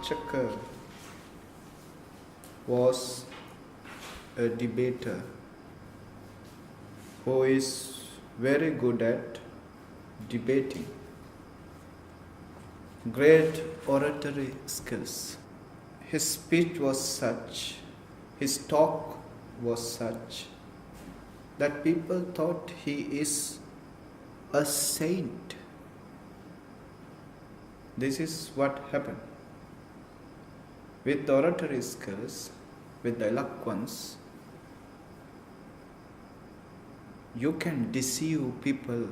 Saccaka was a debater who is very good at debating, great oratory skills. His speech was such, his talk was such, that people thought he is a saint. This is what happened. With the oratory skills, with the eloquence, you can deceive people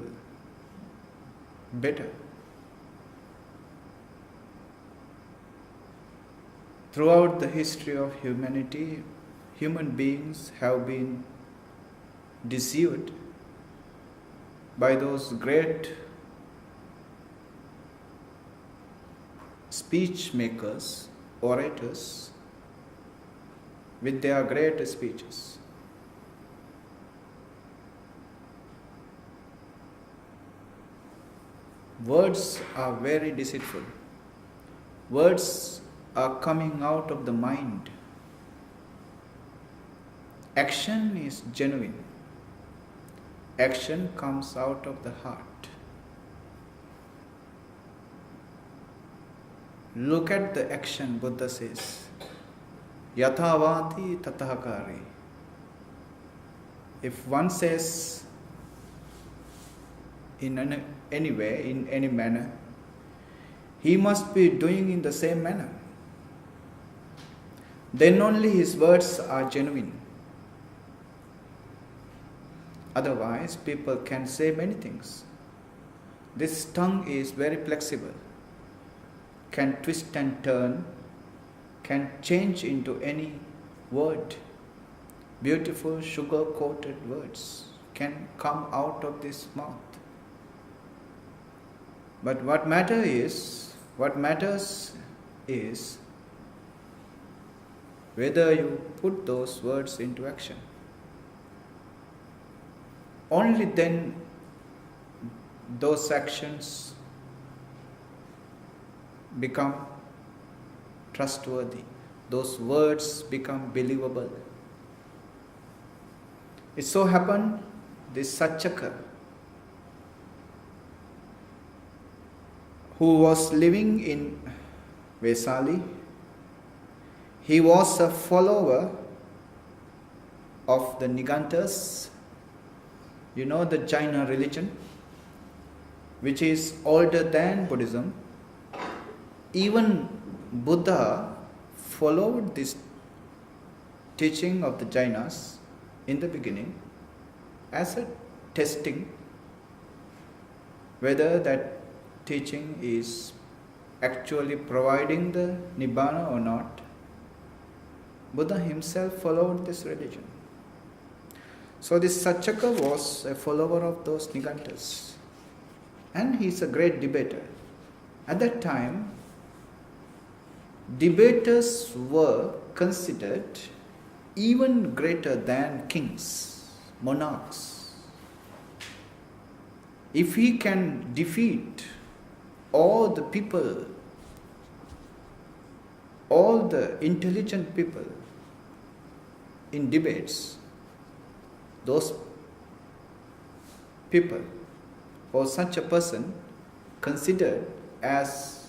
better. Throughout the history of humanity, human beings have been deceived by those great speech makers, orators, with their great speeches. Words are very deceitful. Words are coming out of the mind. Action is genuine. Action comes out of the heart. Look at the action, Buddha says. Yathavati tatahakari. If one says in any way, in any manner, he must be doing in the same manner. Then only his words are genuine. Otherwise, people can say many things. This tongue is very flexible, can twist and turn, can change into any word. Beautiful sugar-coated words can come out of this mouth. But what matters is whether you put those words into action. Only then those actions become trustworthy. Those words become believable. It so happened, this Saccaka, who was living in Vesali, he was a follower of the Nigantas. You know the Jaina religion, which is older than Buddhism. Even Buddha followed this teaching of the Jainas in the beginning as a testing whether that teaching is actually providing the Nibbana or not. Buddha himself followed this religion. So this Saccaka was a follower of those Nigantas. And he is a great debater. At that time, debaters were considered even greater than kings, monarchs. If he can defeat all the people, all the intelligent people in debates, those people or such a person considered as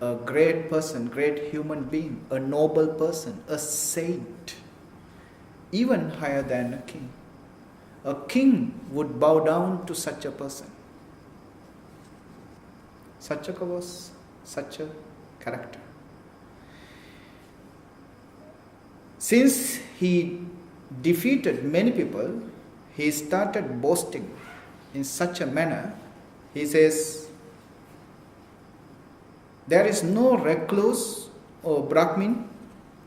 a great person, great human being, a noble person, a saint, even higher than a king. A king would bow down to such a person. Saccaka was such a character. Since he defeated many people, he started boasting in such a manner. He says, there is no recluse or Brahmin,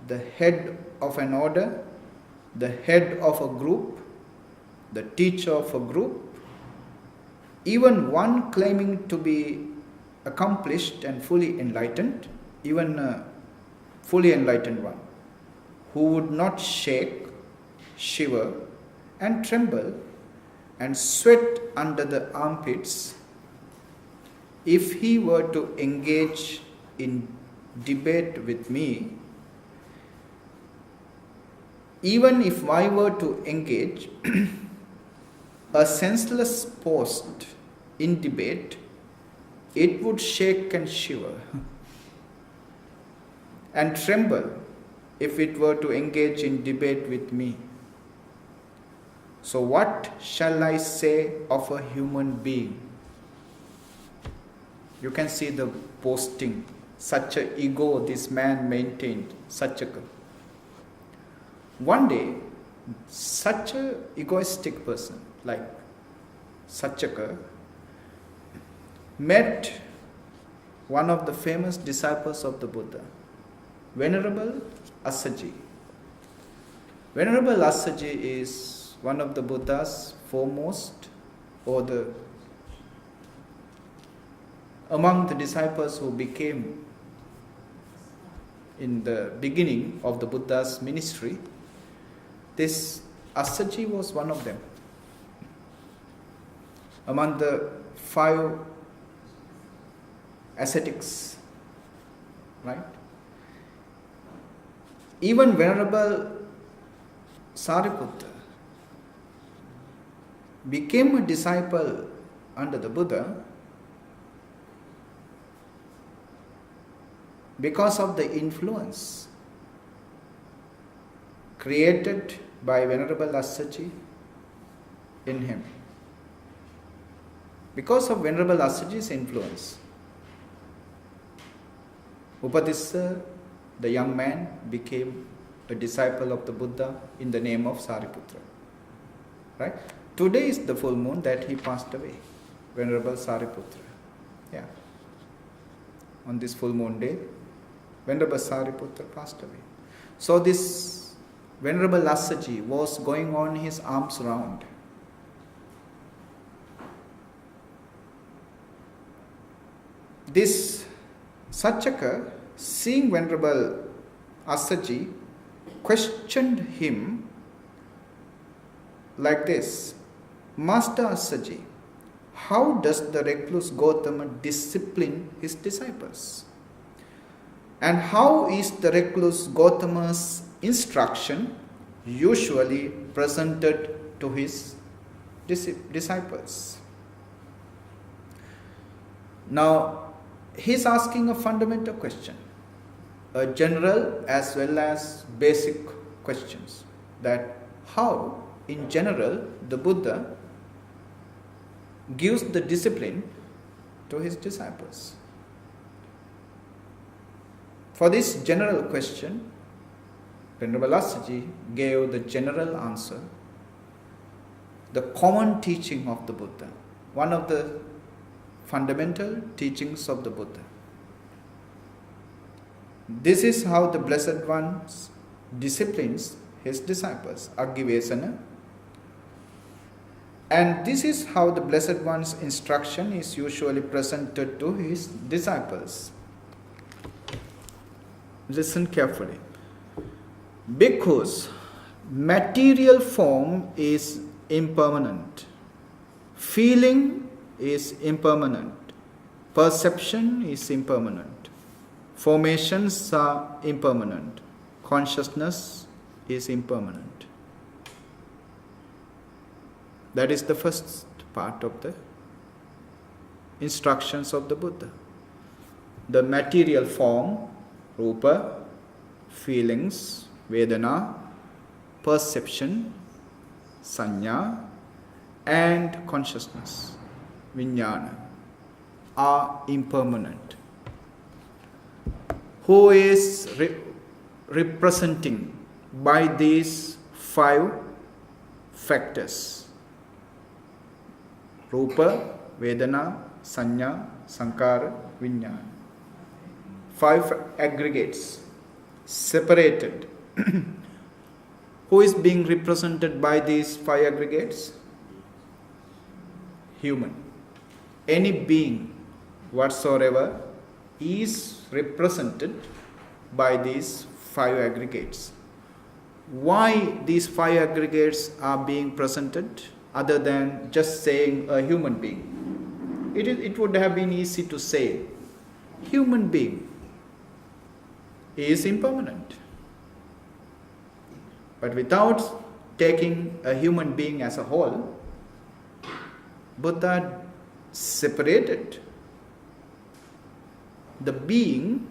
the head of an order, the head of a group, the teacher of a group, even one claiming to be accomplished and fully enlightened, even a fully enlightened one, who would not shake, shiver, and tremble, and sweat under the armpits if he were to engage in debate with me, even if I were to engage a senseless post in debate, it would shake and shiver and tremble if it were to engage in debate with me. So what shall I say of a human being? You can see the boasting, such an ego this man maintained, Saccaka. One day, such an egoistic person like Saccaka met one of the famous disciples of the Buddha, Venerable Assaji. Venerable Assaji is one of the Buddha's foremost, or among the disciples who became in the beginning of the Buddha's ministry. This Assaji was one of them. Among the 5 ascetics, right? Even Venerable Sariputta became a disciple under the Buddha because of the influence created by Venerable Assaji in him. Because of Venerable Assaji's influence, Upadissa, the young man, became a disciple of the Buddha in the name of Sariputra. Right? Today is the full moon that he passed away, Venerable Sariputra. Yeah. On this full moon day, Venerable Sariputra passed away. So this Venerable Assaji was going on his arms round. This Saccaka, seeing Venerable Assaji, questioned him like this: Master Assaji, how does the recluse Gautama discipline his disciples? And how is the recluse Gautama's instruction usually presented to his disciples? Now, he is asking a fundamental question, a general as well as basic questions, that how, in general, the Buddha gives the discipline to his disciples. For this general question, Venerable Assaji gave the general answer, the common teaching of the Buddha, one of the fundamental teachings of the Buddha. This is how the Blessed One disciplines his disciples, Aggivesana. And this is how the Blessed One's instruction is usually presented to his disciples. Listen carefully. Because material form is impermanent, feeling is impermanent, perception is impermanent, formations are impermanent, consciousness is impermanent. That is the first part of the instructions of the Buddha. The material form, rupa, feelings, vedana, perception, sanya, and consciousness, vijnana, are impermanent. Who is representing by these 5 factors? Rupa, vedana, sanya, sankara, vijnana. 5 aggregates, separated. Who is being represented by these 5 aggregates? Human. Any being whatsoever is represented by these 5 aggregates. Why these 5 aggregates are being presented other than just saying a human being? It would have been easy to say human being. is impermanent. But without taking a human being as a whole, Buddha separated the being,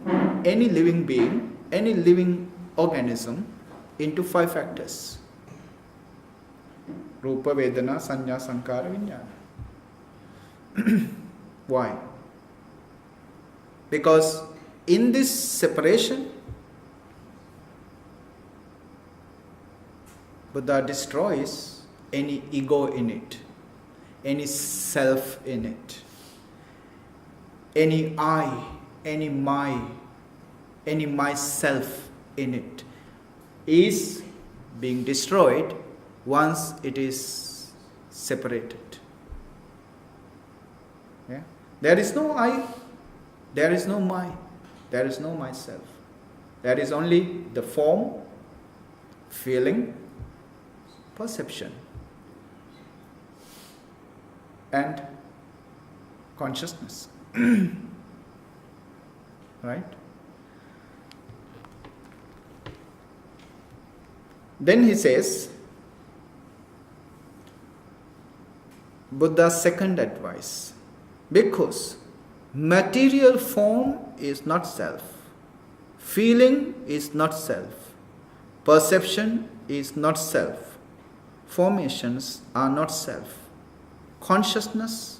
any living organism, into 5 factors. Rupa, Vedana, Sanya, Sankara, Vijnana. Why? Because in this separation, Buddha destroys any ego in it, any self in it, any I, any my, any myself in it is being destroyed once it is separated. Yeah? There is no I, there is no my, there is no myself. There is only the form, feeling, perception, and consciousness. Right? Then he says, Buddha's second advice, because material form is not self, feeling is not self, perception is not self, formations are not self, consciousness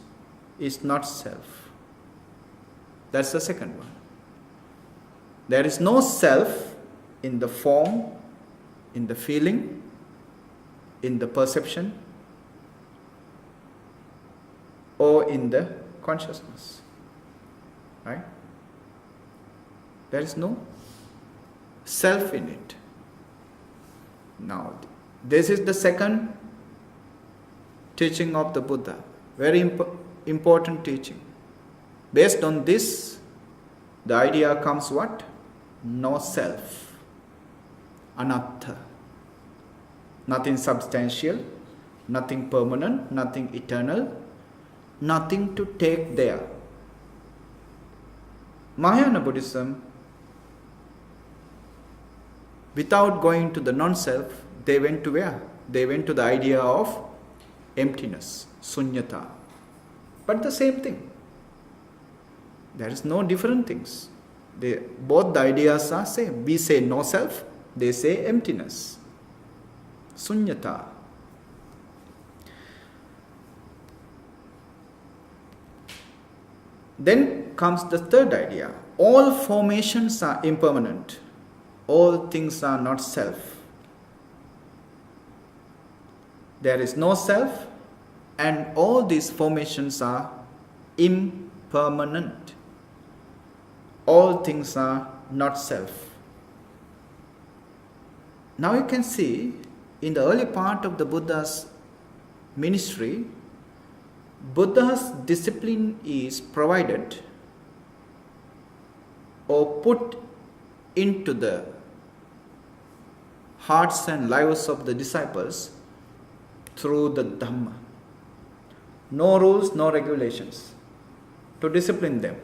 is not self. That's the second one. There is no self in the form, in the feeling, in the perception, or in the consciousness. Right? There is no self in it. Now, this is the second teaching of the Buddha. Very important teaching. Based on this, the idea comes what? No self. Anatta. Nothing substantial, nothing permanent, nothing eternal, nothing to take there. Mahayana Buddhism, without going to the non-self, they went to where? They went to the idea of emptiness, sunyata. But the same thing. There is no different things. Both the ideas are same. We say no self, they say emptiness, sunyata. Then comes the third idea. All formations are impermanent. All things are not self. There is no self, and all these formations are impermanent. All things are not self. Now you can see, in the early part of the Buddha's ministry, Buddha's discipline is provided or put into the hearts and lives of the disciples through the Dhamma. No rules, no regulations to discipline them,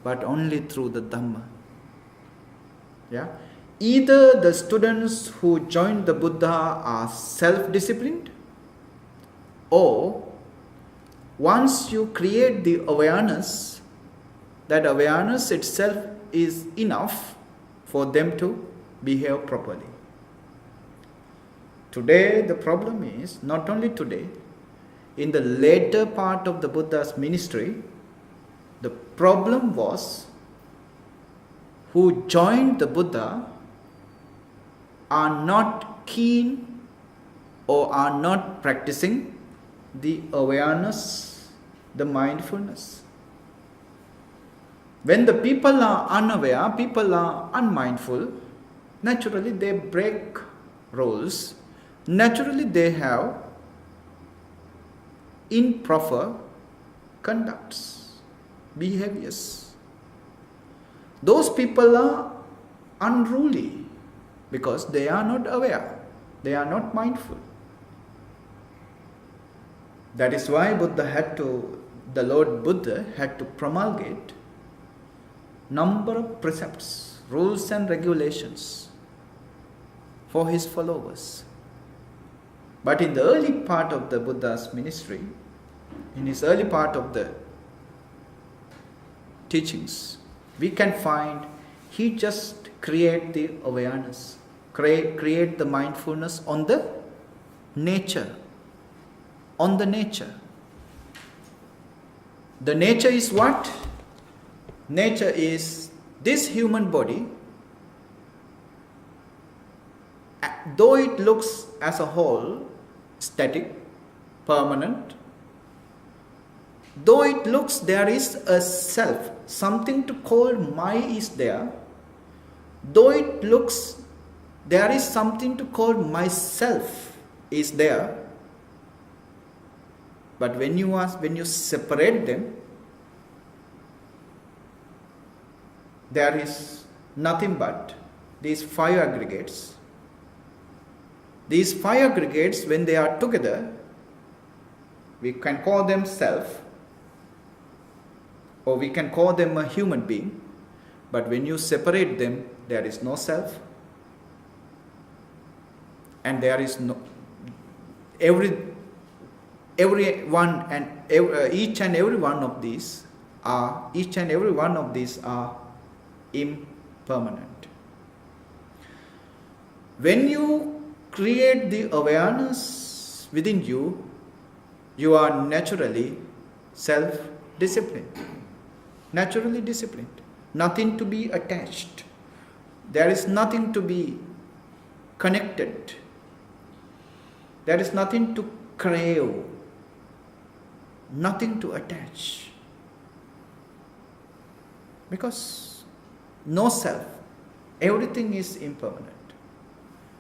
but only through the Dhamma. Yeah? Either the students who joined the Buddha are self-disciplined, or once you create the awareness, that awareness itself is enough for them to behave properly. Today, the problem is, not only today, in the later part of the Buddha's ministry, the problem was who joined the Buddha are not keen or are not practicing the awareness, the mindfulness. When the people are unaware, people are unmindful, naturally they break rules, naturally they have improper conducts, behaviors. Those people are unruly because they are not aware, they are not mindful. That is why the Lord Buddha had to promulgate number of precepts rules and regulations for his followers. But in the early part of the Buddha's ministry, in his early part of the teachings, we can find he just create the awareness, create the mindfulness on the nature. On the nature. The nature is what? Nature is this human body, though it looks as a whole static, permanent, though it looks there is a self, something to call my is there, though it looks there is something to call myself is there, but when you separate them, there is nothing but these five aggregates. These five aggregates, when they are together, we can call them self, or we can call them a human being. But when you separate them, there is no self, and there is no each and every one of these are impermanent. When you create the awareness within you, you are naturally self-disciplined. Naturally disciplined. Nothing to be attached. There is nothing to be connected. There is nothing to crave. Nothing to attach. Because no self. Everything is impermanent.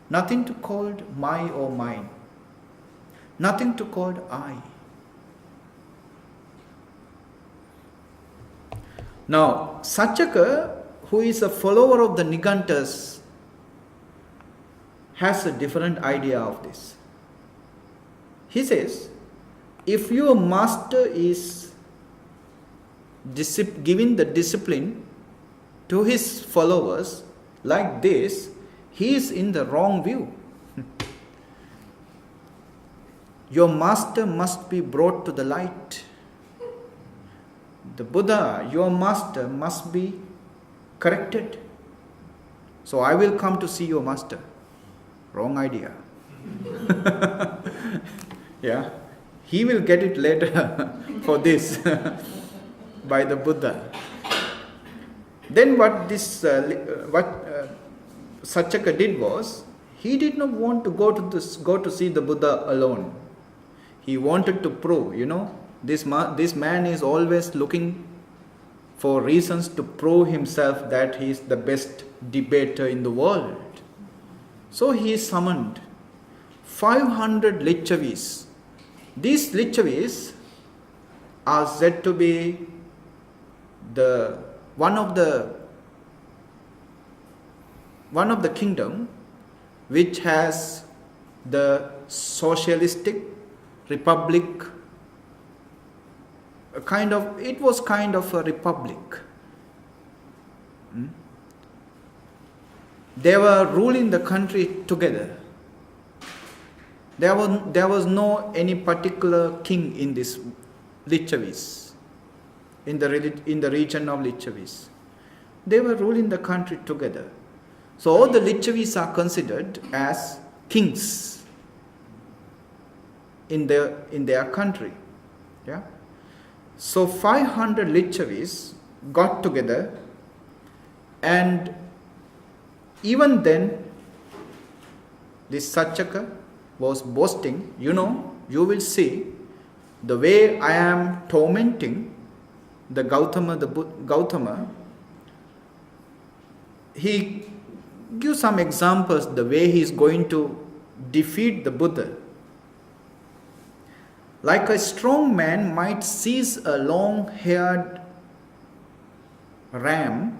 Nothing to call my or mine. Nothing to call I. Now, Saccaka, who is a follower of the Nigantas, has a different idea of this. He says, if your master is giving the discipline to his followers like this, he is in the wrong view. Your master must be brought to the light. The Buddha, your master, must be corrected. So I will come to see your master. Wrong idea. Yeah, he will get it later for this by the Buddha. Then what Saccaka did was, he did not want to go to see the Buddha alone. He wanted to prove, this man is always looking for reasons to prove himself that he is the best debater in the world. So he summoned 500 lichavis. These lichavis are said to be one of the kingdom which has the socialistic republic, it was kind of a republic. They were ruling the country together. There was no any particular king in this lichavis, in the region of lichavis. They were ruling the country together. So all the lichavis are considered as kings in their country. Yeah. So 500 lichavis got together, and even then this Saccaka was boasting, you will see the way I am tormenting the Gautama. He gives some examples the way he is going to defeat the Buddha. Like a strong man might seize a long-haired ram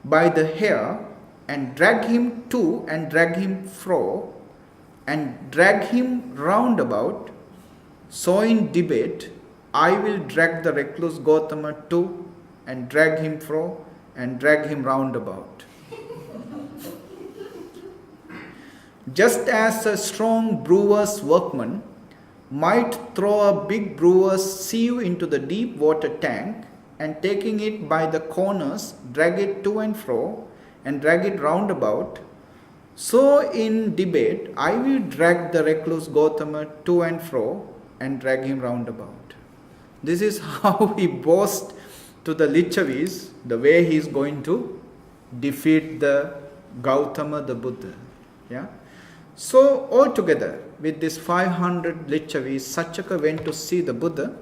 by the hair and drag him to and drag him fro and drag him round about, so in debate I will drag the recluse Gautama to and drag him fro and drag him round about. Just as a strong brewer's workman might throw a big brewer's sieve into the deep water tank and taking it by the corners, drag it to and fro and drag it round about, so in debate I will drag the recluse Gautama to and fro and drag him round about. This is how he boasts to the Lichavis the way he is going to defeat the Gautama, the Buddha. Yeah. So altogether, with this 500 Lichavis, Saccaka went to see the Buddha,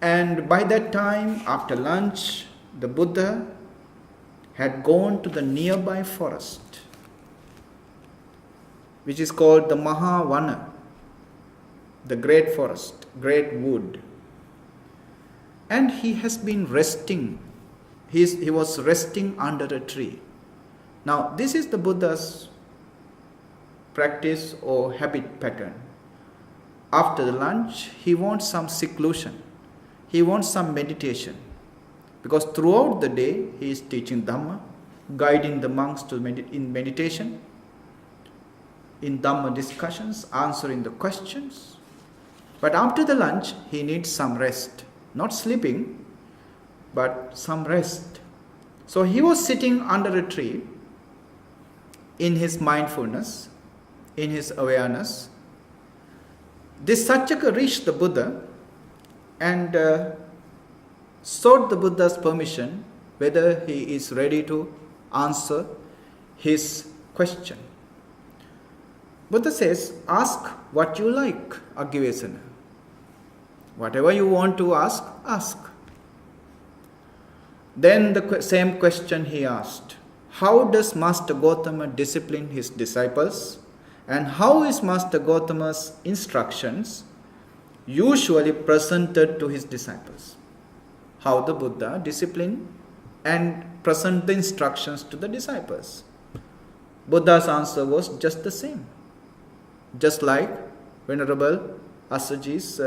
and by that time, after lunch, the Buddha had gone to the nearby forest, which is called the Mahavana, the great forest, great wood. And he has been resting. He was resting under a tree. Now, this is the Buddha's practice or habit pattern. After the lunch, he wants some seclusion. He wants some meditation. Because throughout the day, he is teaching Dhamma, guiding the monks in meditation, in Dhamma discussions, answering the questions. But after the lunch, he needs some rest. Not sleeping, but some rest. So he was sitting under a tree in his mindfulness, in his awareness. This Saccaka reached the Buddha and sought the Buddha's permission whether he is ready to answer his question. Buddha says, ask what you like, Agivesana. Whatever you want to ask, ask. Then the same question he asked. How does Master Gautama discipline his disciples? And how is Master Gautama's instructions usually presented to his disciples? How the Buddha disciplined and present the instructions to the disciples. Buddha's answer was just the same. Just like Venerable Assaji's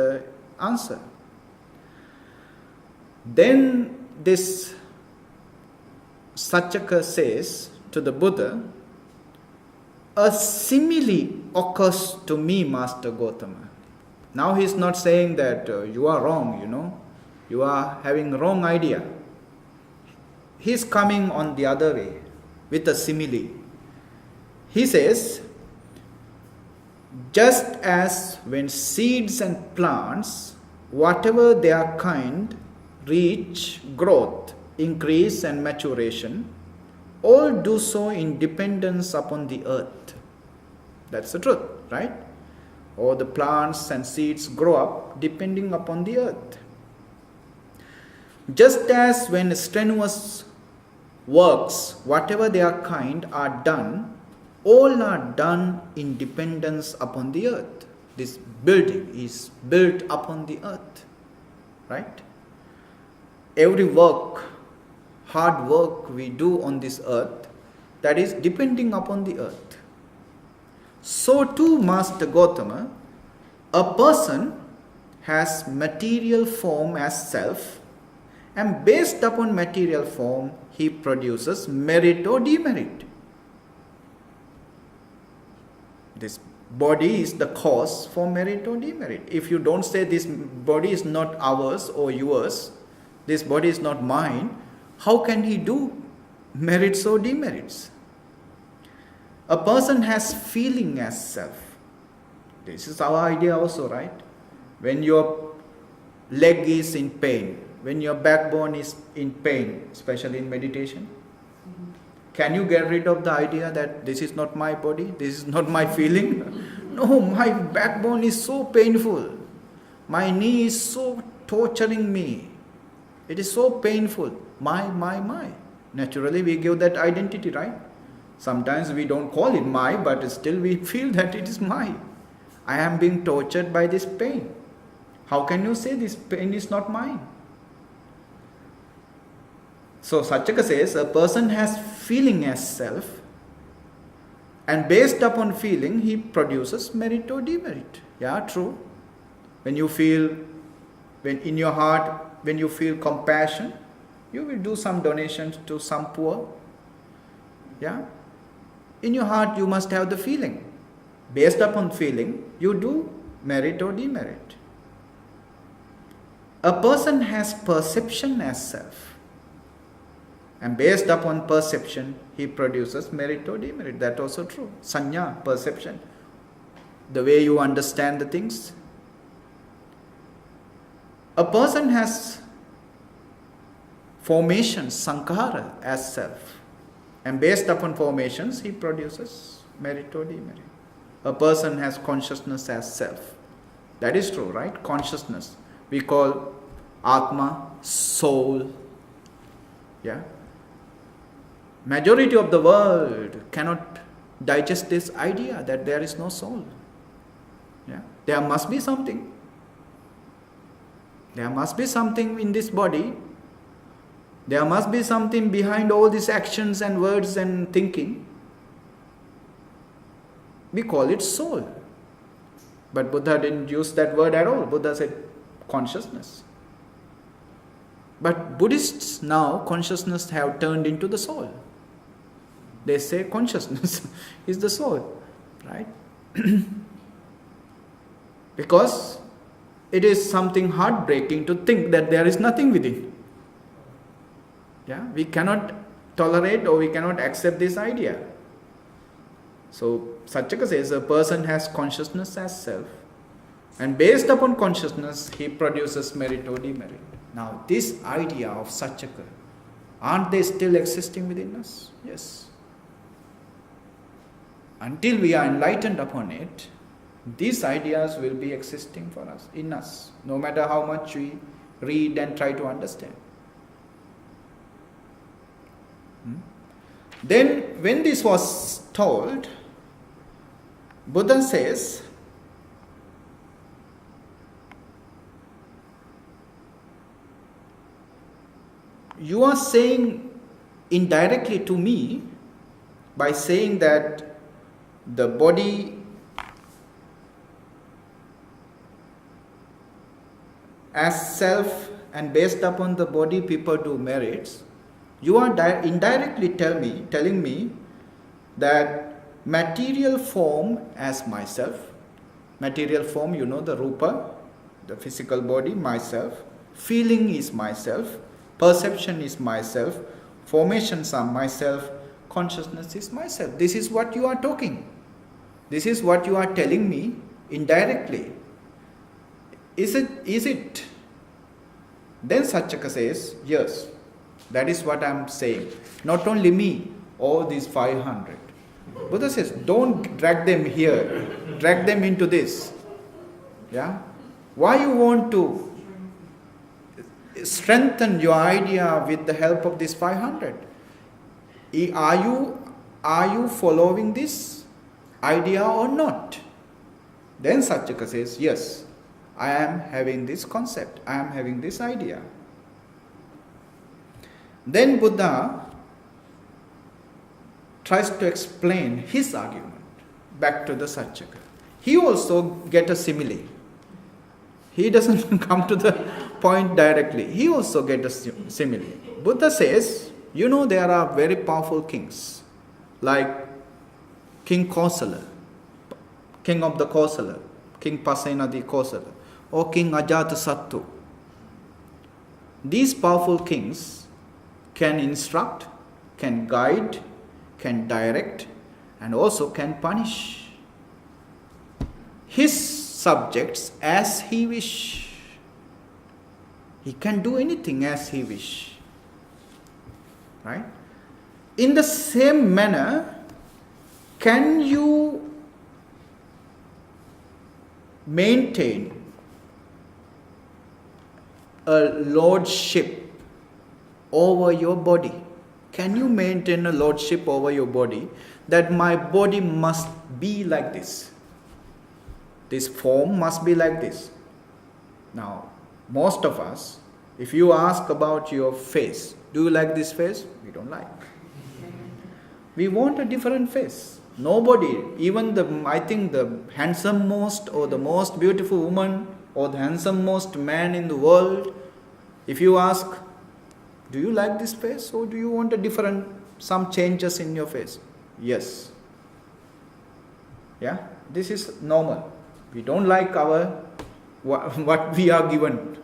answer. Then this Saccaka says to the Buddha, a simile occurs to me, Master Gautama. Now he is not saying that you are wrong, you are having wrong idea. He is coming on the other way with a simile. He says, just as when seeds and plants, whatever their kind, reach growth, increase and maturation, all do so in dependence upon the earth. That's the truth, right? All the plants and seeds grow up depending upon the earth. Just as when strenuous works, whatever their kind, are done, all are done in dependence upon the earth. This building is built upon the earth, right? Every work, hard work we do on this earth, that is depending upon the earth. So too, Master Gautama, a person has material form as self, and based upon material form, he produces merit or demerit. This body is the cause for merit or demerit. If you don't say this body is not ours or yours, this body is not mine, how can he do merits or demerits? A person has feeling as self. This is our idea also, right? When your leg is in pain, when your backbone is in pain, especially in meditation, can you get rid of the idea that this is not my body, this is not my feeling? No, my backbone is so painful. My knee is so torturing me. It is so painful. My. Naturally, we give that identity, right? Sometimes we don't call it my, but still we feel that it is my. I am being tortured by this pain. How can you say this pain is not mine? So Saccaka says a person has feeling as self, and based upon feeling he produces merit or demerit. Yeah, true. When in your heart, when you feel compassion, You will do some donations to some poor. Yeah? In your heart you must have the feeling. Based upon feeling, you do merit or demerit. A person has perception as self. And based upon perception, he produces merit or demerit. That's also true. Sanya, perception. The way you understand the things. A person has formations, sankhara, as self. And based upon formations, he produces merit or demerit. A person has consciousness as self. That is true, right? Consciousness. We call Atma, soul. Yeah? Majority of the world cannot digest this idea that there is no soul. Yeah? There must be something. There must be something in this body. There must be something behind all these actions and words and thinking. We call it soul. But Buddha didn't use that word at all. Buddha said consciousness. But Buddhists now, consciousness have turned into the soul. They say consciousness is the soul. Right? Because it is something heartbreaking to think that there is nothing within. Yeah? We cannot tolerate or we cannot accept this idea. So Saccaka says a person has consciousness as self, and based upon consciousness he produces merit or demerit. Now this idea of Saccaka, aren't they still existing within us? Yes. Until we are enlightened upon it, these ideas will be existing for us, in us, no matter how much we read and try to understand. Then when this was told, Buddha says, you are saying indirectly to me by saying that the body as self, and based upon the body people do merits. You are indirectly telling me that material form as myself, material form, you know, the rupa, the physical body, myself, feeling is myself, perception is myself, formations are myself, consciousness is myself. This is what you are talking. This is what you are telling me indirectly. Is it? Then Saccaka says, yes, that is what I am saying. Not only me, all these 500. Buddha says, don't drag them here, drag them into this. Yeah? Why you want to strengthen your idea with the help of this 500? Are you following this idea or not? Then Saccaka says, yes, I am having this concept, I am having this idea. Then Buddha tries to explain his argument back to the Saccaka. He also gets a simile. He doesn't come to the point directly. He also gets a simile. Buddha says, you know, there are very powerful kings, like King Kausala, king of the Kausala, King Pasenadi Kausala, or King Ajatasattu. These powerful kings can instruct, can guide, can direct, and also can punish his subjects as he wish. He can do anything as he wish. Right? In the same manner, can you maintain a lordship over your body? Can you maintain a lordship over your body, that my body must be like this? This form must be like this. Now, most of us, if you ask about your face, do you like this face? We don't like. We want a different face. Nobody, even I think the handsomest or the most beautiful woman or the handsomest man in the world, if you ask, Do you like this face, or do you want some changes in your face? Yes. Yeah, this is normal. We don't like what we are given.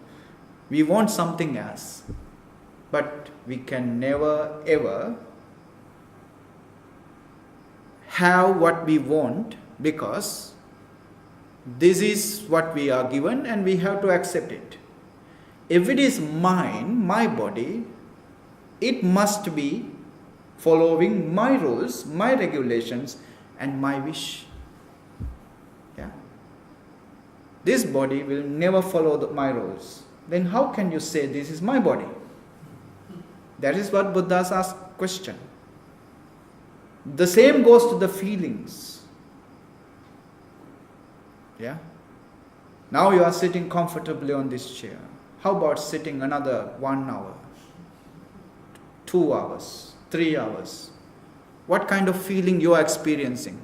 We want something else. But we can never ever have what we want, because this is what we are given and we have to accept it. If it is mine, my body, it must be following my rules, my regulations, and my wish. Yeah. This body will never follow my rules. Then how can you say this is my body? That is what Buddha's asked question. The same goes to the feelings. Yeah. Now you are sitting comfortably on this chair. How about sitting another 1 hour, 2 hours, 3 hours? What kind of feeling you are experiencing?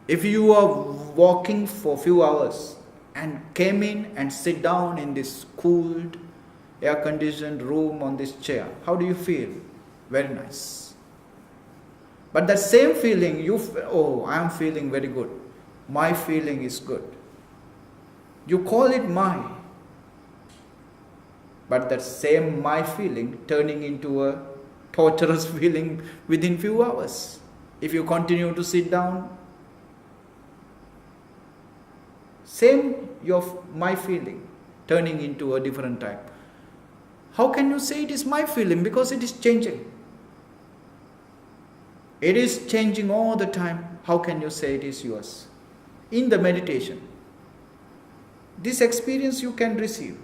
If you are walking for a few hours and came in and sit down in this cooled, air-conditioned room on this chair, how do you feel? Very nice. But that same feeling, I am feeling very good. My feeling is good. You call it my. But that same my feeling turning into a torturous feeling within few hours. If you continue to sit down, same my feeling turning into a different type. How can you say it is my feeling? Because it is changing. It is changing all the time. How can you say it is yours? In the meditation, this experience you can receive.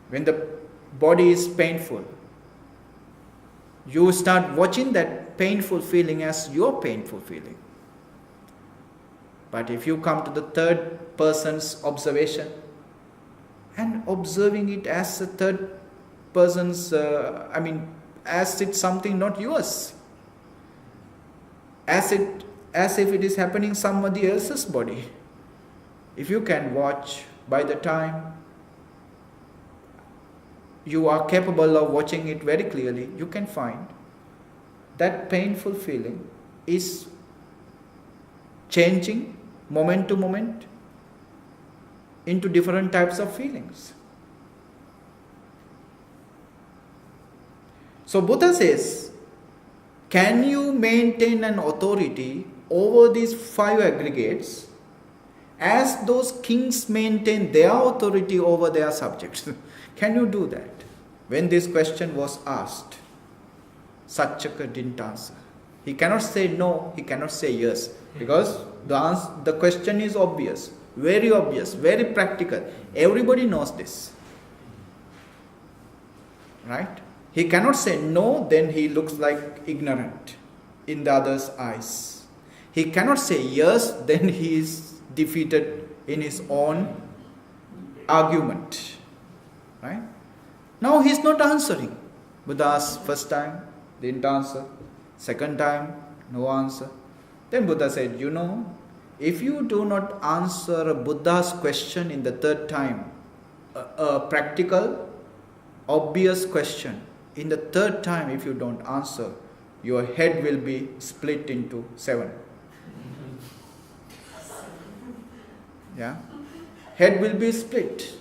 When the body is painful, you start watching that painful feeling as your painful feeling. But if you come to the third person's observation and observing it as a third person's, as it's something not yours, as if it is happening somebody else's body. If you can watch, by the time you are capable of watching it very clearly, you can find that painful feeling is changing moment to moment into different types of feelings. So Buddha says, can you maintain an authority over these 5 aggregates as those kings maintain their authority over their subjects? Can you do that? When this question was asked, Saccaka didn't answer. He cannot say no, he cannot say yes, because the question is obvious, very practical. Everybody knows this. Right? He cannot say no, then he looks like ignorant in the other's eyes. He cannot say yes, then he is defeated in his own argument. Right? Now he is not answering. Buddha asked first time, didn't answer. Second time, no answer. Then Buddha said, if you do not answer a Buddha's question in the third time, a practical, obvious question, in the third time if you don't answer, your head will be split into 7. Yeah? Head will be split.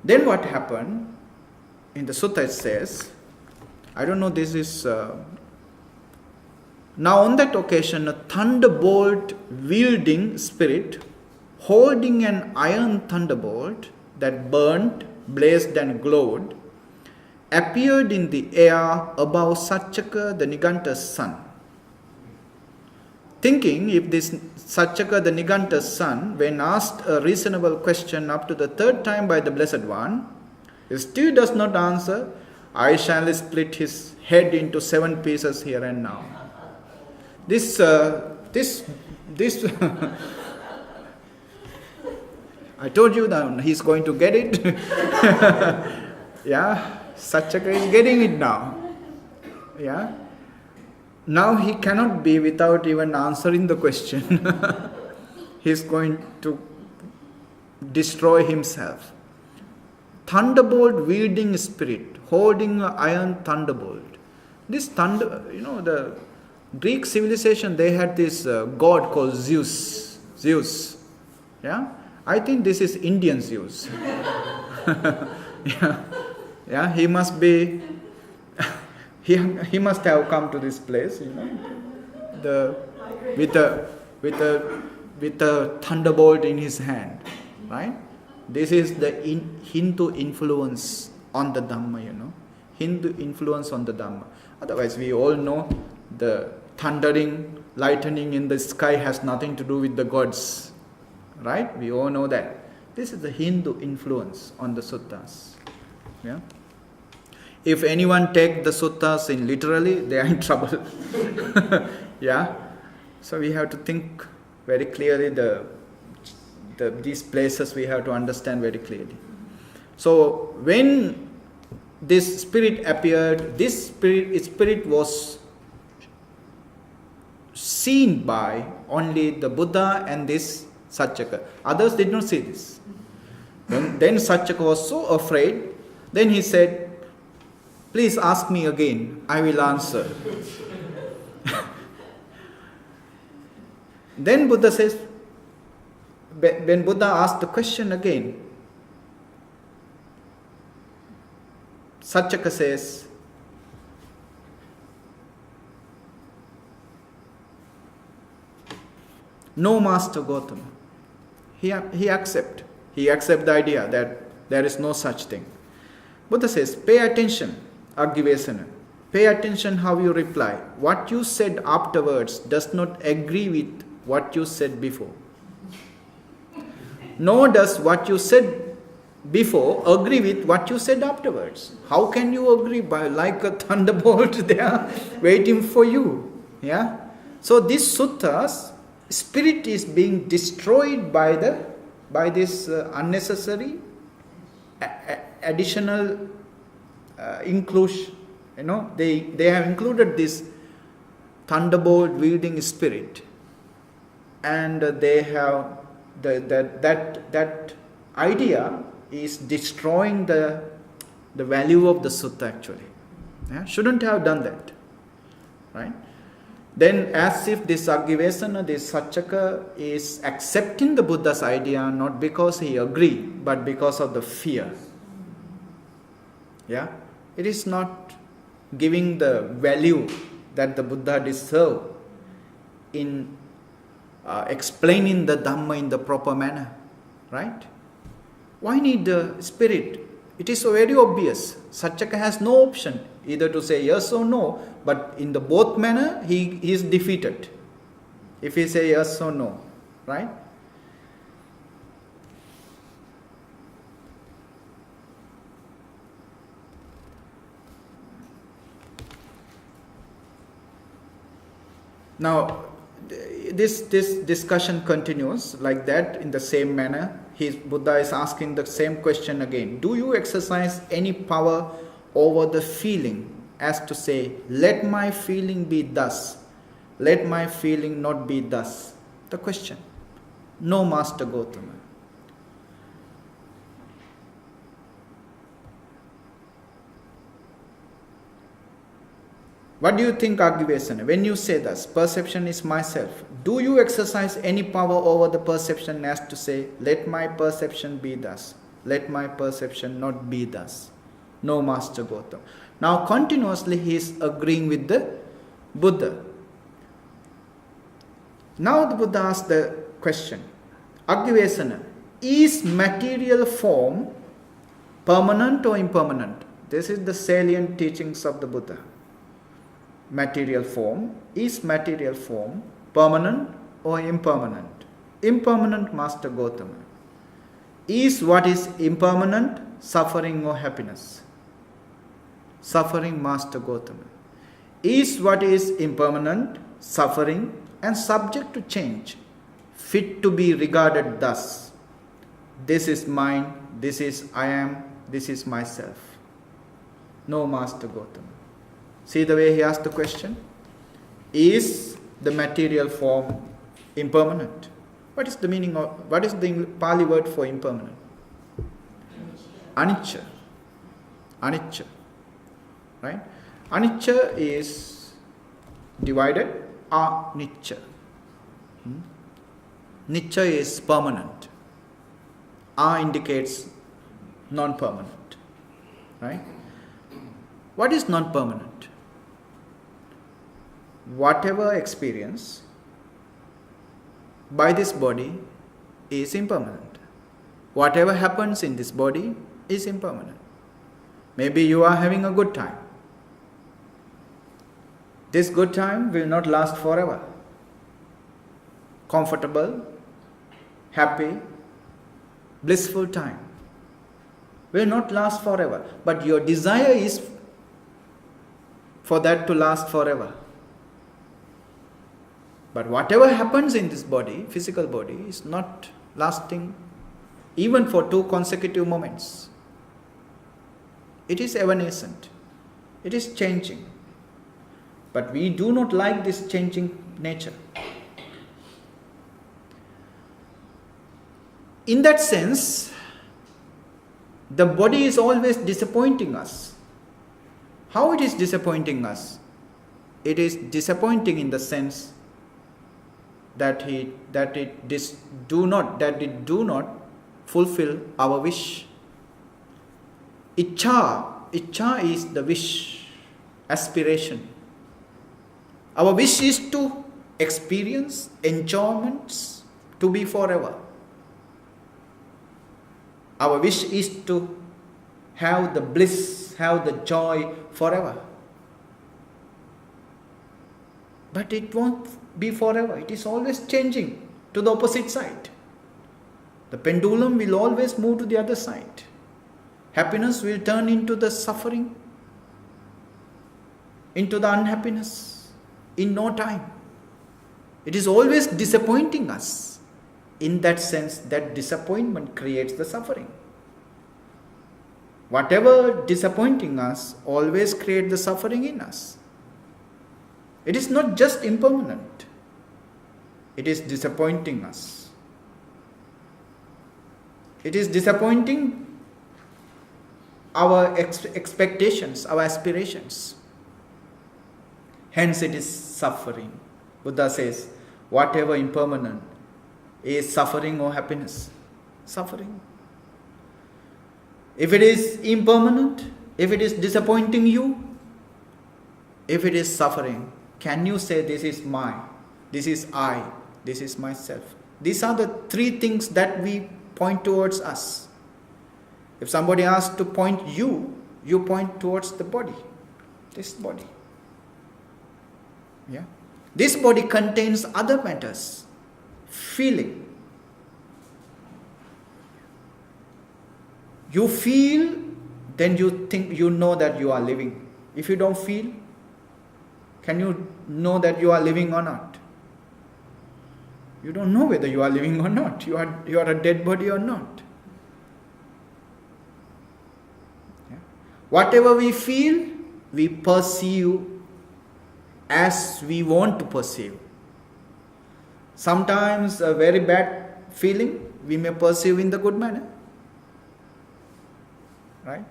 Then what happened? In the Sutta it says, I don't know, this is... now on that occasion, a thunderbolt wielding spirit, holding an iron thunderbolt that burned, blazed and glowed, appeared in the air above Saccaka the Niganta's son. Thinking if this Saccaka the Niganta's son, when asked a reasonable question up to the third time by the Blessed One, still does not answer, I shall split his head into 7 pieces here and now. This I told you that he's going to get it. Yeah, Saccaka is getting it now. Yeah. Now he cannot be without even answering the question. He's going to destroy himself. thunderbolt wielding spirit, holding an iron thunderbolt. This thunder, the Greek civilization, they had this god called Zeus. Yeah? I think this is Indian Zeus. Yeah, he must be, he must have come to this place, with a thunderbolt in his hand, right? This is the Hindu influence on the Dhamma, Hindu influence on the Dhamma. Otherwise, we all know the thundering, lightning in the sky has nothing to do with the gods, right? We all know that. This is the Hindu influence on the suttas. Yeah. If anyone take the suttas in literally, they are in trouble. Yeah. So we have to think very clearly these places we have to understand very clearly. So when this spirit appeared, this spirit was seen by only the Buddha and this Saccaka. Others did not see this. Then Saccaka was so afraid, then he said, "Please ask me again, I will answer." Then Buddha says, when Buddha asked the question again, Saccaka says, "No, Master Gautama." He accepts the idea that there is no such thing. Buddha says, "Pay attention, Aggivesanā. Pay attention how you reply. What you said afterwards does not agree with what you said before. Nor does what you said before agree with what you said afterwards." How can you agree? By like a thunderbolt there waiting for you. Yeah. So this suttas, spirit is being destroyed by this unnecessary additional inclusion. They have included this thunderbolt wielding spirit, and they have that idea is destroying the value of the sutta actually. Yeah? Shouldn't have done that, right? Then as if this Aggivesanā, this Saccaka is accepting the Buddha's idea not because he agreed, but because of the fear. Yeah? It is not giving the value that the Buddha deserved in explaining the Dhamma in the proper manner. Right? Why need the spirit? It is so very obvious. Saccaka has no option either to say yes or no, but in the both manner he is defeated if he say yes or no, right? Now this discussion continues like that in the same manner. Buddha is asking the same question again. Do you exercise any power over the feeling, as to say, let my feeling be thus, let my feeling not be thus? The question. No, Master Gautama. What do you think, Aggivesanā? When you say thus, perception is myself, do you exercise any power over the perception, as to say, let my perception be thus, let my perception not be thus? No, Master Gautama. Now continuously he is agreeing with the Buddha. Now the Buddha asks the question, Aggivesanā, is material form permanent or impermanent? This is the salient teachings of the Buddha. Material form, is material form permanent or impermanent? Impermanent, Master Gautama. Is what is impermanent suffering or happiness? Suffering, Master Gautama. Is what is impermanent suffering and subject to change, fit to be regarded thus? This is mine, this is I am, this is myself. No, Master Gautama. See the way he asked the question? Is the material form impermanent? What is the meaning of, what is the Pali word for impermanent? Anicca. Anicca. Right? Anicca is divided. Anicca. Nicca is permanent. A indicates non-permanent. Right? What is non-permanent? Whatever experience by this body is impermanent. Whatever happens in this body is impermanent. Maybe you are having a good time. This good time will not last forever. Comfortable, happy, blissful time will not last forever. But your desire is for that to last forever. But whatever happens in this body, physical body, is not lasting even for 2 consecutive moments. It is evanescent. It is changing. But we do not like this changing nature. In that sense, the body is always disappointing us. How it is disappointing us? It is disappointing in the sense that it do not fulfill our wish. Ichcha is the wish, aspiration. Our wish is to experience enjoyments to be forever. Our wish is to have the bliss, have the joy forever. But it won't be forever. It is always changing to the opposite side. The pendulum will always move to the other side. Happiness will turn into the suffering, into the unhappiness in no time. It is always disappointing us. In that sense, that disappointment creates the suffering. Whatever disappointing us always creates the suffering in us. It is not just impermanent. It is disappointing us. It is disappointing our expectations, our aspirations. Hence it is suffering. Buddha says, whatever impermanent is suffering or happiness. Suffering. If it is impermanent, if it is disappointing you, if it is suffering, can you say this is mine, this is I, this is myself? These are the 3 things that we point towards us. If somebody asks to point you, you point towards the body. This body. Yeah. This body contains other matters. Feeling. You feel, then you think, you know that you are living. If you don't feel, can you know that you are living or not? You don't know whether you are living or not. You are a dead body or not. Yeah. Whatever we feel, we perceive as we want to perceive. Sometimes a very bad feeling we may perceive in the good manner. Right?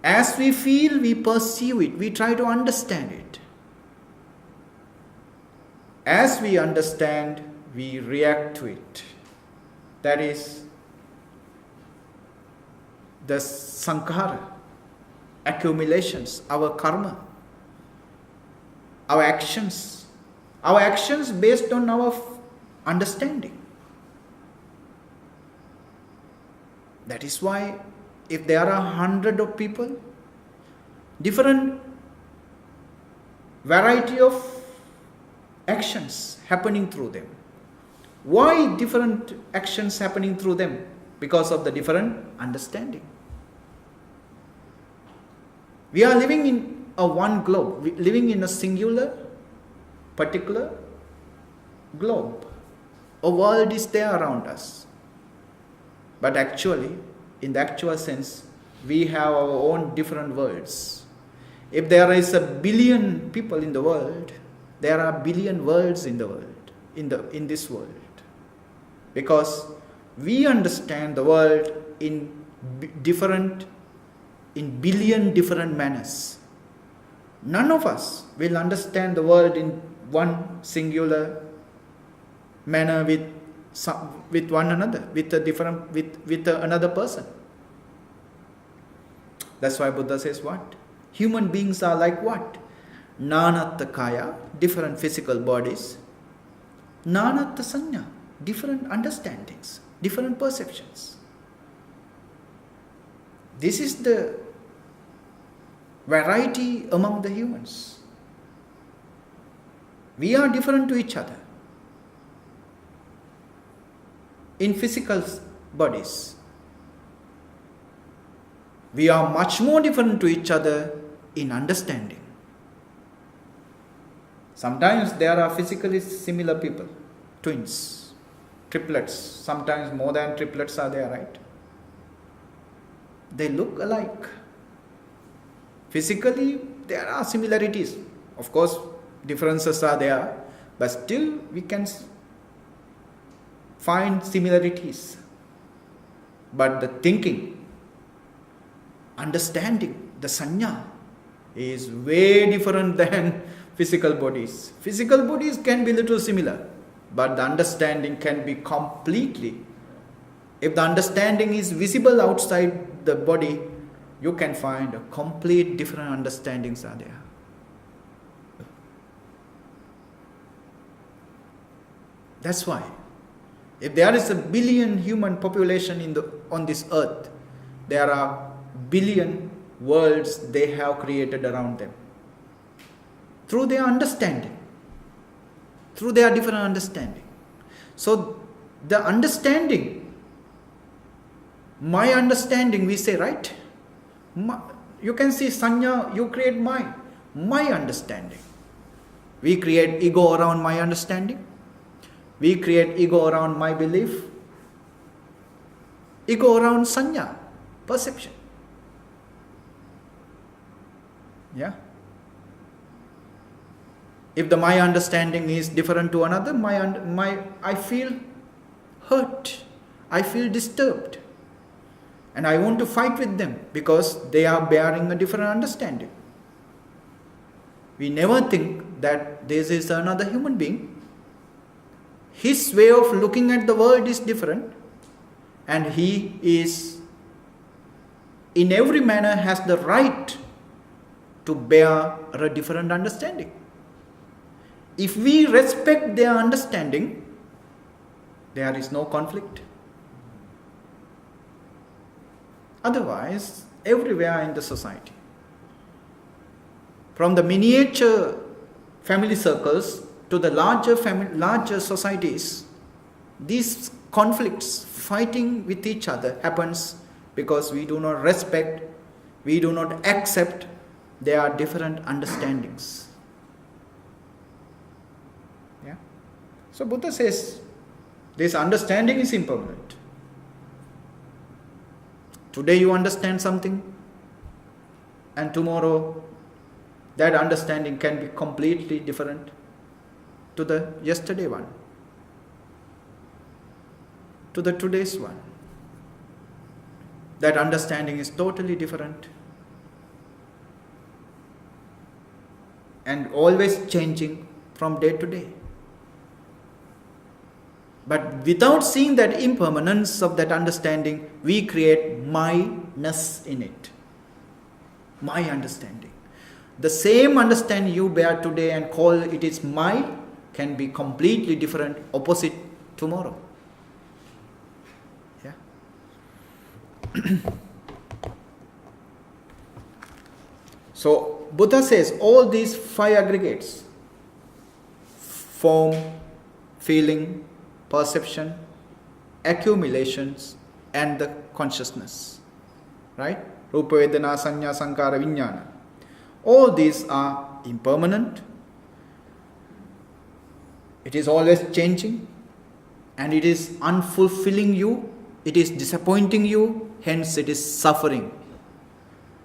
As we feel, we perceive it. We try to understand it. As we understand, we react to it. That is the sankhara, accumulations, our karma, our actions based on our understanding. That is why if there are 100 of people, different variety of actions happening through them. Why different actions happening through them? Because of the different understanding. We are living in a one globe, living in a singular, particular globe. A world is there around us. But actually, in the actual sense, we have our own different worlds. If there is 1 billion people in the world, there are 1 billion worlds in the world, in this world. Because We understand the world in billion different manners. None of us will understand the world in one singular manner with one another, with another person. That's why Buddha says what? Human beings are like what? Nānatta kāya, different physical bodies. Nānatta saññā, different understandings, different perceptions. This is the variety among the humans. We are different to each other in physical bodies. We are much more different to each other in understanding. Sometimes there are physically similar people, twins, triplets. Sometimes more than triplets are there, right? They look alike. Physically, there are similarities. Of course, differences are there, but still we can find similarities. But the thinking, understanding, the saññā is way different than physical bodies. Physical bodies can be little similar, but the understanding can be completely. If the understanding is visible outside the body, you can find a complete different understandings are there. That's why, if there is a billion human population on this earth, there are billion worlds they have created around them. Through their understanding, through their different understanding. So the understanding, my understanding, we say, right? You can see saññā, you create my understanding. We create ego around my understanding. We create ego around my belief. Ego around saññā, perception. Yeah? If my understanding is different to another, I feel hurt, I feel disturbed, and I want to fight with them because they are bearing a different understanding. We never think that this is another human being. His way of looking at the world is different, and he is, in every manner, has the right to bear a different understanding. If we respect their understanding, there is no conflict. Otherwise, everywhere in the society, from the miniature family circles to the larger societies, these conflicts, fighting with each other, happens because we do not respect, we do not accept their different understandings. Yeah. So Buddha says, this understanding is impermanent. Today you understand something, and tomorrow that understanding can be completely different to the yesterday one, to the today's one. That understanding is totally different and always changing from day to day. But without seeing that impermanence of that understanding, we create my-ness in it. My understanding. The same understanding you bear today and call it is my can be completely different, opposite tomorrow. Yeah. So Buddha says all these five aggregates, form, feeling, perception, accumulations, and the consciousness, right? Rupa, Vedana, Saññā, Saṅkhāra, Viññāna. All these are impermanent. It is always changing, and it is unfulfilling you. It is disappointing you. Hence, it is suffering.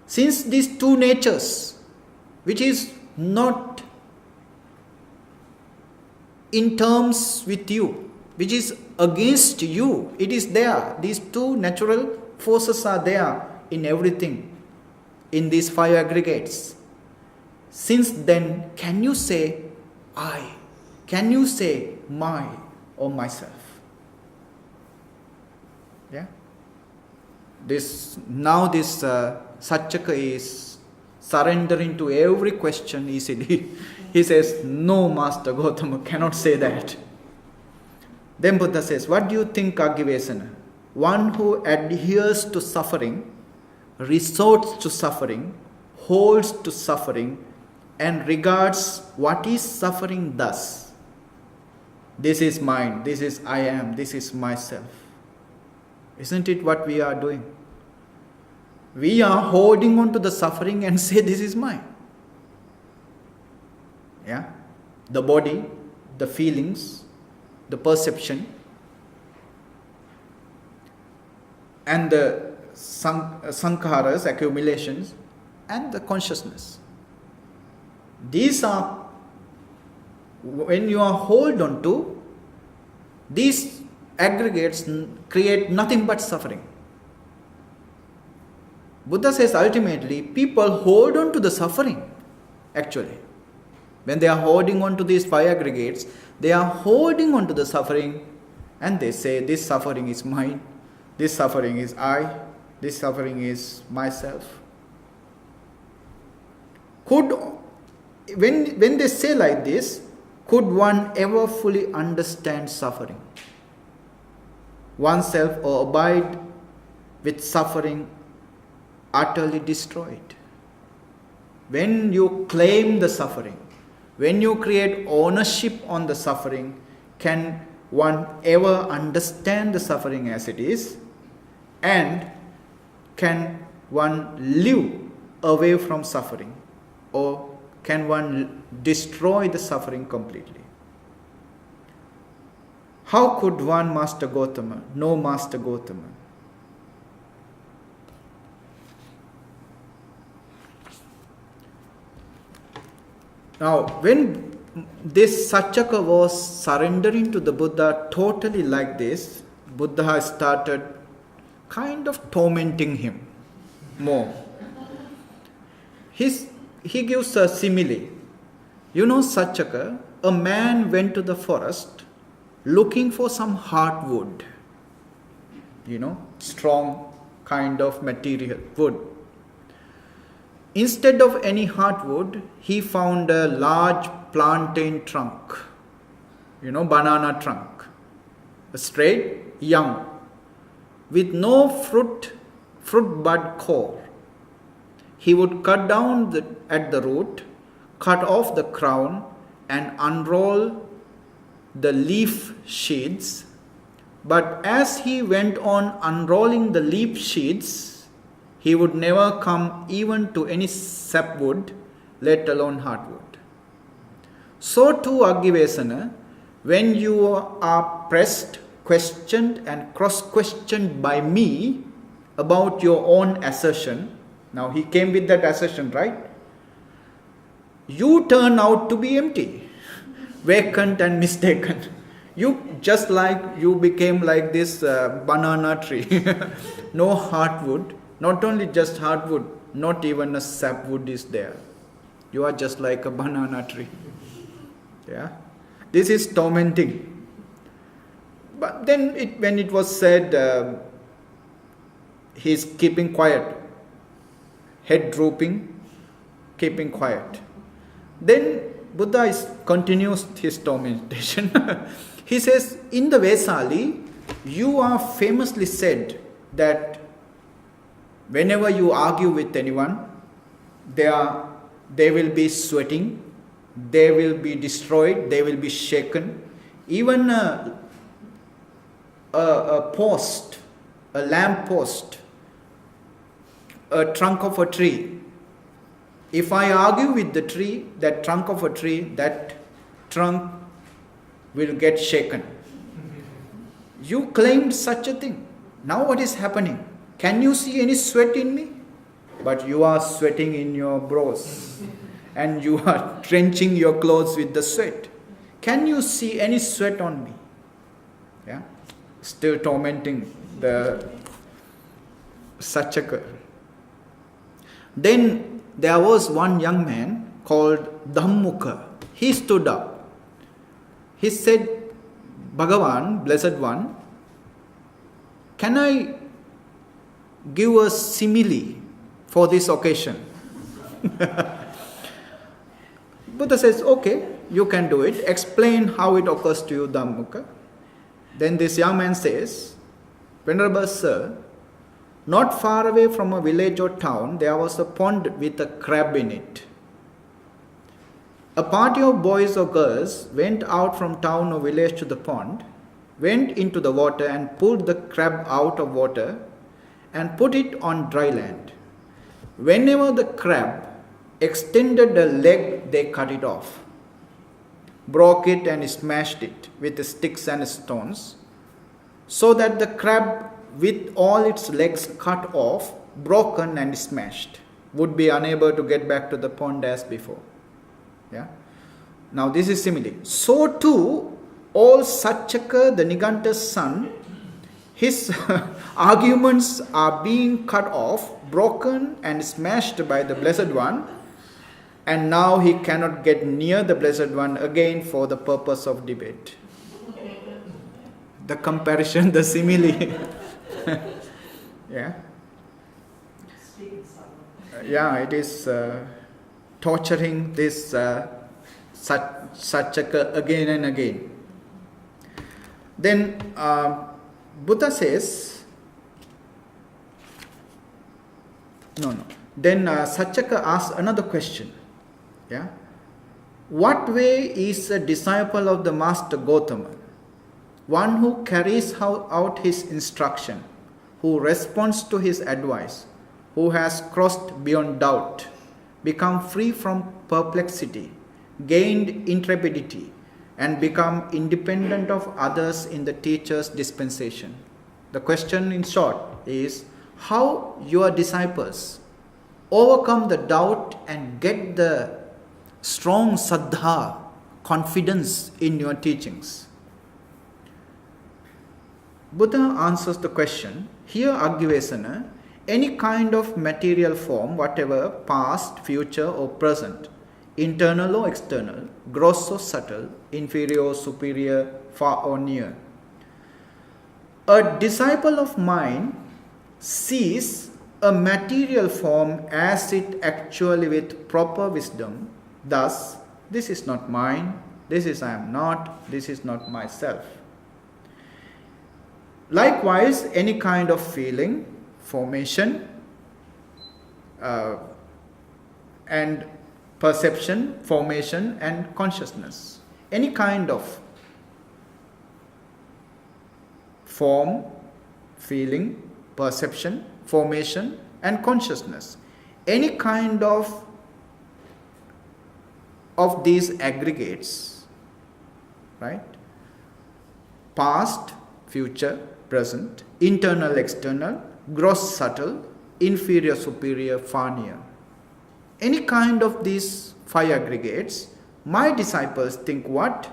Since these two natures, which is not in terms with you, which is against you. It is there. These two natural forces are there in everything, in these five aggregates. Since then, can you say I? Can you say my or myself? Yeah. This Saccaka is surrendering to every question easily. He says, no, Master Gautama, cannot say that. Then Buddha says, what do you think, Agivesana? One who adheres to suffering, resorts to suffering, holds to suffering, and regards what is suffering thus. This is mine, this is I am, this is myself. Isn't it what we are doing? We are holding on to the suffering and say this is mine. Yeah? The body, the feelings, the perception, and the sankharas, accumulations, and the consciousness. These are, when you are hold on to, these aggregates create nothing but suffering. Buddha says ultimately people hold on to the suffering actually. When they are holding on to these five aggregates, they are holding on to the suffering and they say this suffering is mine, this suffering is I, this suffering is myself. When they say like this, could one ever fully understand suffering? Oneself or abide with suffering utterly destroyed. When you claim the suffering, when you create ownership on the suffering, can one ever understand the suffering as it is? And can one live away from suffering? Or can one destroy the suffering completely? How could one Master Gautama know Master Gautama? Now, when this Saccaka was surrendering to the Buddha totally like this, Buddha started kind of tormenting him more. He gives a simile. You know, Saccaka, a man went to the forest looking for some hardwood, strong kind of material, wood. Instead of any hardwood, he found a large plantain trunk, banana trunk, straight, young, with no fruit bud core. He would cut down at the root, cut off the crown, and unroll the leaf sheaths. But as he went on unrolling the leaf sheaths, he would never come even to any sapwood, let alone hardwood. So too, Agivesana, when you are pressed, questioned and cross-questioned by me about your own assertion, now he came with that assertion, right? You turn out to be empty, vacant and mistaken. You became like this banana tree. No hardwood, not only just hardwood, not even a sapwood is there. You are just like a banana tree. Yeah, this is tormenting. But then when it was said, he's keeping quiet, head drooping, keeping quiet. Then Buddha continues his tormentation. He says, in the Vesali, you are famously said that whenever you argue with anyone, they will be sweating, they will be destroyed, they will be shaken. Even a post, a lamp post, a trunk of a tree. If I argue with the tree, that trunk of a tree, that trunk will get shaken. You claimed such a thing. Now what is happening? Can you see any sweat in me? But you are sweating in your brows and you are drenching your clothes with the sweat. Can you see any sweat on me? Yeah, still tormenting the Saccaka. Then there was one young man called Dhammuka. He stood up. He said, Bhagavan, Blessed One, can I give a simile for this occasion? Buddha says, okay, you can do it. Explain how it occurs to you, Dhammuka. Then this young man says, Venerable Sir, not far away from a village or town, there was a pond with a crab in it. A party of boys or girls went out from town or village to the pond, went into the water and pulled the crab out of water and put it on dry land. Whenever the crab extended a leg, they cut it off, broke it and smashed it with sticks and stones, so that the crab with all its legs cut off, broken and smashed, would be unable to get back to the pond as before. Yeah. Now this is simile. So too, all Saccaka, the Niganta's son, his arguments are being cut off, broken and smashed by the Blessed One, and now he cannot get near the Blessed One again for the purpose of debate. The comparison, the simile. Yeah. Yeah, it is torturing this Saccaka again and again. Then Buddha says, Then Saccaka asks another question. Yeah. What way is a disciple of the Master Gautama? One who carries out his instruction, who responds to his advice, who has crossed beyond doubt, become free from perplexity, gained intrepidity, and become independent of others in the teacher's dispensation. The question in short is how your disciples overcome the doubt and get the strong saddha, confidence in your teachings. Buddha answers the question, here Aggyavesana, any kind of material form, whatever, past, future or present, internal or external, gross or subtle, inferior or superior, far or near. A disciple of mine sees a material form as it actually with proper wisdom. Thus, this is not mine, this is I am not, this is not myself. Likewise, any kind of feeling, formation, and perception, formation and consciousness. Any kind of form, feeling, perception, formation and consciousness. Any kind of these aggregates, right? Past, future, present, internal, external, gross, subtle, inferior, superior, far, near. Any kind of these five aggregates, my disciples think what?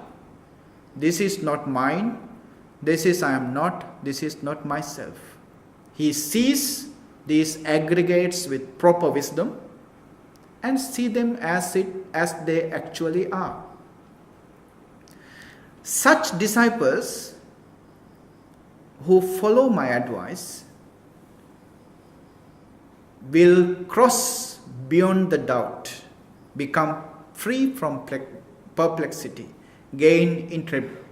This is not mine, this is I am not, this is not myself. He sees these aggregates with proper wisdom and see them as they actually are. Such disciples who follow my advice will cross beyond the doubt, become free from perplexity, gain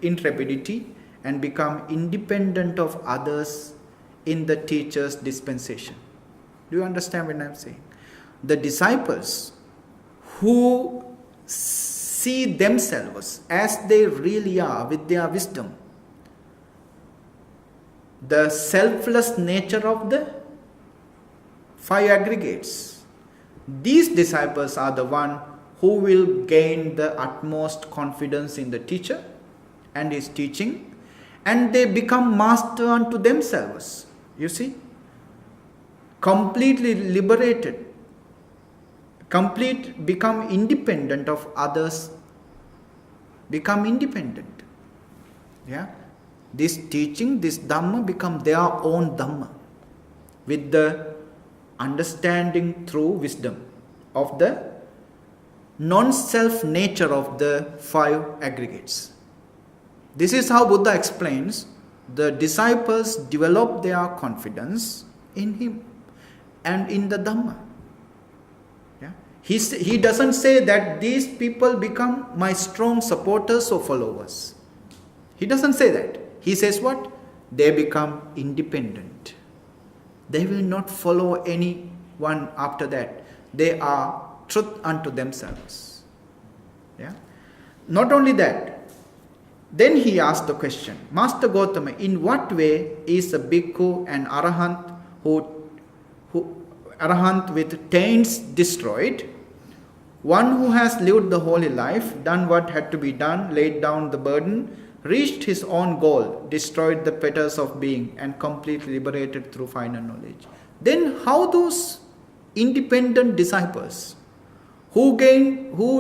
intrepidity, and become independent of others in the teacher's dispensation. Do you understand what I'm saying? The disciples who see themselves as they really are with their wisdom, the selfless nature of the five aggregates, these disciples are the one who will gain the utmost confidence in the teacher and his teaching, and they become master unto themselves. You see, completely liberated, become independent of others, become independent. Yeah, this teaching, this Dhamma become their own Dhamma with the understanding through wisdom of the non-self nature of the five aggregates. This is how Buddha explains the disciples develop their confidence in him and in the Dhamma. Yeah? He doesn't say that these people become my strong supporters or followers. He doesn't say that. He says what? They become independent. They will not follow anyone after that. They are truth unto themselves. Yeah? Not only that, then he asked the question, Master Gotama, in what way is a bhikkhu an arahant who arahant with taints destroyed? One who has lived the holy life, done what had to be done, laid down the burden, reached his own goal, destroyed the fetters of being, and completely liberated through final knowledge. Then how those independent disciples who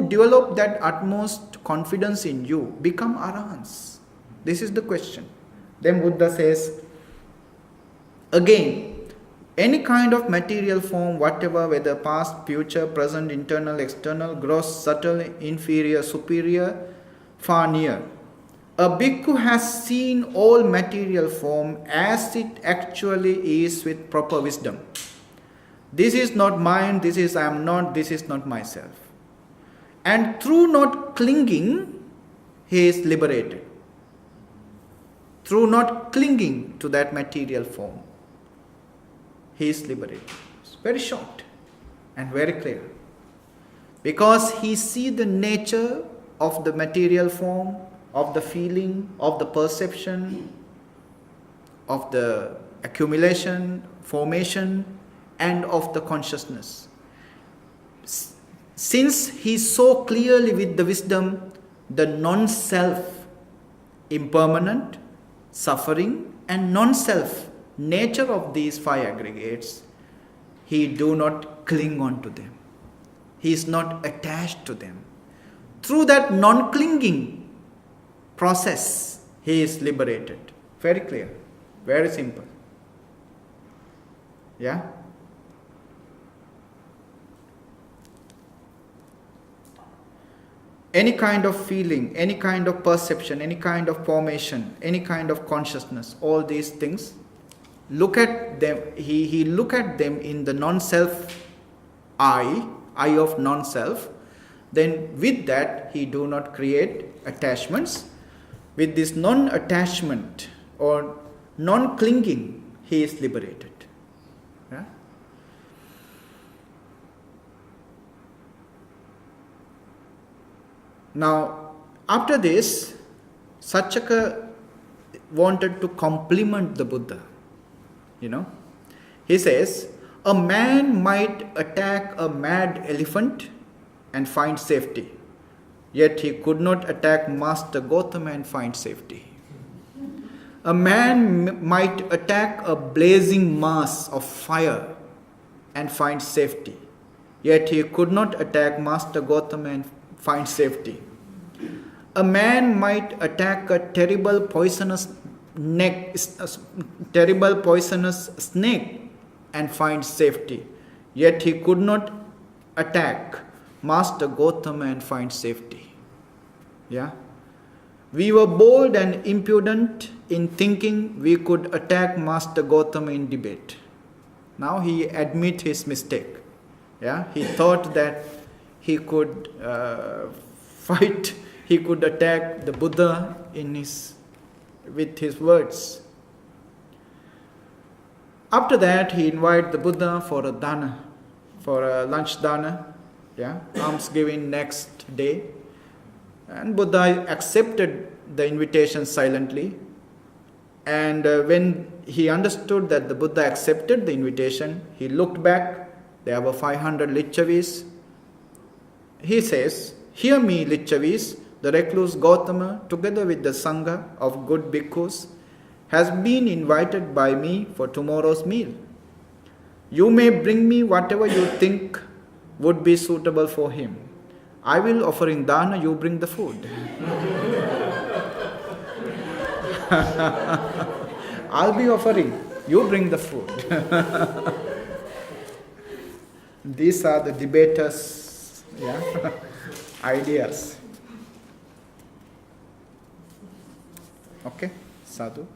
develop that utmost confidence in you become arahants? This is the question. Then Buddha says, again, any kind of material form, whatever, whether past, future, present, internal, external, gross, subtle, inferior, superior, far, near, a bhikkhu has seen all material form as it actually is with proper wisdom. This is not mine, this is I am not, this is not myself. And through not clinging, he is liberated. Through not clinging to that material form, he is liberated. It's very short and very clear. Because he sees the nature of the material form, of the feeling, of the perception, of the accumulation, formation, and of the consciousness. Since he saw clearly with the wisdom the non-self, impermanent, suffering, and non-self nature of these five aggregates, he do not cling on to them. He is not attached to them. Through that non-clinging process, he is liberated. Very clear, very simple. Yeah? Any kind of feeling, any kind of perception, any kind of formation, any kind of consciousness, all these things, look at them, he look at them in the non-self eye of non-self. Then with that, he do not create attachments. With this non-attachment or non-clinging, he is liberated. Yeah? Now, after this, Saccaka wanted to compliment the Buddha. He says, a man might attack a mad elephant and find safety. Yet he could not attack Master Gotama and find safety. A man might attack a blazing mass of fire and find safety. Yet he could not attack Master Gotama and find safety. A man might attack a terrible poisonous snake and find safety. Yet he could not attack Master Gotama and find safety. Yeah? We were bold and impudent in thinking we could attack Master Gotama in debate. Now he admits his mistake. Yeah? He thought that he could fight, he could attack the Buddha with his words. After that, he invited the Buddha for a dana, for a lunch dana, alms giving next day. And Buddha accepted the invitation silently. And when he understood that the Buddha accepted the invitation, he looked back. There were 500 Lichavis. He says, "Hear me, Lichavis, the recluse Gautama, together with the Sangha of good bhikkhus, has been invited by me for tomorrow's meal. You may bring me whatever you think would be suitable for him. I will offering dana, you bring the food." I'll be offering. You bring the food. These are the debaters' ideas. Okay, sadhu. Yeah.